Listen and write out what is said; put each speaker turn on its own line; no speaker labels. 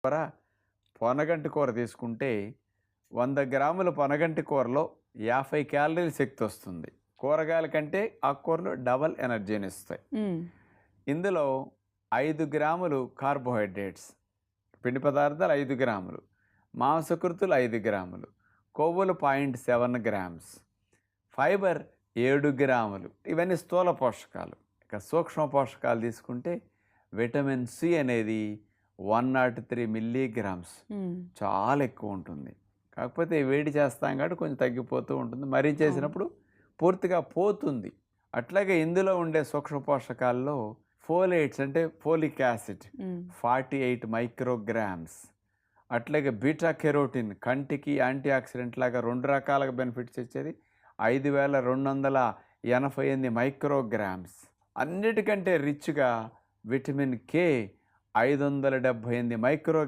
కూర పొనగంటి కూర తీసుకుంటే 100 గ్రాముల పొనగంటి కూరలో 50 క్యాలరీల శక్తి వస్తుంది. కూరగాయల కంటే ఆకుకూరలు డబల్ ఎనర్జీని ఇస్తాయి. ఇందులో 5 గ్రాములు కార్బోహైడ్రేట్స్, పిండి పదార్థాలు 5 గ్రాములు, మాంసకృతులు 5 గ్రాములు, కొవ్వులు 0.7 గ్రామ్స్, ఫైబర్ 7 గ్రాములు. ఇవన్నీ స్థూల పోషకాలు. ఇక సూక్ష్మ పోషకాలు తీసుకుంటే విటమిన్ సి అనేది 103 మిల్లీగ్రామ్స్, చాలా ఎక్కువ ఉంటుంది. కాకపోతే వేడి చేస్తాం కాబట్టి కొంచెం తగ్గిపోతూ ఉంటుంది. మరీ చేసినప్పుడు పూర్తిగా పోతుంది. అట్లాగే ఇందులో ఉండే సూక్ష్మ పోషకాల్లో ఫోలేట్స్ అంటే ఫోలిక్ యాసిడ్ 48 మైక్రోగ్రామ్స్, అట్లాగే బీటా కెరోటిన్ కంటికి యాంటీ ఆక్సిడెంట్ లాగా 2 రకాలుగా బెనిఫిట్స్ ఇచ్చేది 5288 మైక్రోగ్రామ్స్. అన్నిటికంటే రిచ్గా విటమిన్ కే 578 మైక్రో